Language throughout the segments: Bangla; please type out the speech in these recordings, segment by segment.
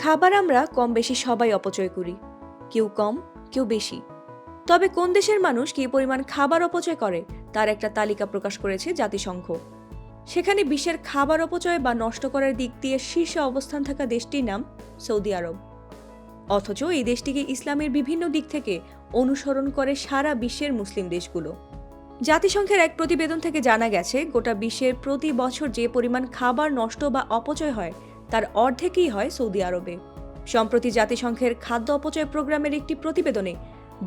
খাবার আমরা কম বেশি সবাই অপচয় করি, কেউ কম কেউ বেশি। তবে কোন দেশের মানুষ কী পরিমাণ খাবার অপচয় করে তার একটা তালিকা প্রকাশ করেছে জাতিসংঘ। সেখানে বিশ্বের খাবার অপচয় বা নষ্ট করার দিক দিয়ে শীর্ষে অবস্থান থাকা দেশটির নাম সৌদি আরব। অথচ এই দেশটিকে ইসলামের বিভিন্ন দিক থেকে অনুসরণ করে সারা বিশ্বের মুসলিম দেশগুলো। জাতিসংঘের এক প্রতিবেদন থেকে জানা গেছে, গোটা বিশ্বের প্রতি বছর যে পরিমাণ খাবার নষ্ট বা অপচয় হয় তার অর্ধেকই হয় সৌদি আরবে। সম্প্রতি জাতিসংঘের খাদ্য অপচয় প্রোগ্রামের একটি প্রতিবেদনে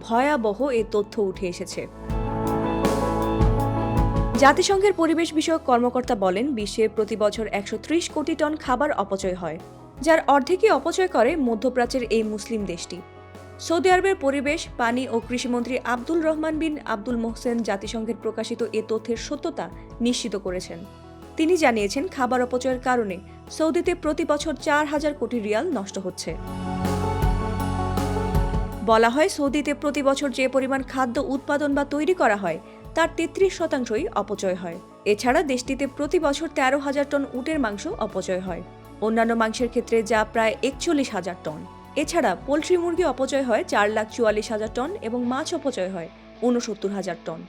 ভয়াবহ এ তথ্য উঠে এসেছে। জাতিসংঘের পরিবেশ বিষয়ক কর্মকর্তা বলেন, বিশ্বে প্রতি বছর 130 কোটি টন খাবার অপচয় হয়, যার অর্ধেকই অপচয় করে মধ্যপ্রাচ্যের এই মুসলিম দেশটি। সৌদি আরবের পরিবেশ, পানি ও কৃষিমন্ত্রী আব্দুল রহমান বিন আব্দুল মোহসেন জাতিসংঘের প্রকাশিত এ তথ্যের সত্যতা নিশ্চিত করেছেন। তিনি জানিয়েছেন, খাবার অপচয়ের কারণে সৌদিতে প্রতি বছর 4,000 কোটি রিয়াল নষ্ট হচ্ছে। বলা হয়, সৌদিতে প্রতি বছর যে পরিমাণ খাদ্য উৎপাদন বা তৈরি করা হয় তার 33% অপচয় হয়। এছাড়া দেশটিতে প্রতি বছর 13,000 টন উটের মাংস অপচয় হয়, অন্যান্য মাংসের ক্ষেত্রে যা প্রায় 41,000 টন। এছাড়া পোলট্রি মুরগি অপচয় হয় 4,44,000 টন এবং মাছ অপচয় হয় 69,000 টন।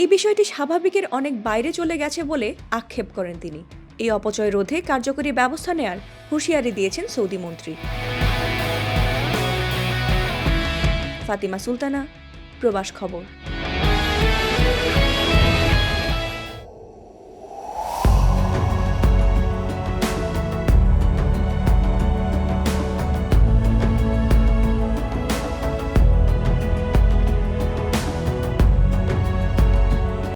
এই বিষয়টি স্বাভাবিকের অনেক বাইরে চলে গেছে বলে আক্ষেপ করেন তিনি। এই অপচয় রোধে কার্যকরী ব্যবস্থা নেয়ার হুঁশিয়ারি দিয়েছেন সৌদি মন্ত্রী। ফাতিমা সুলতানা, প্রবাস খবর।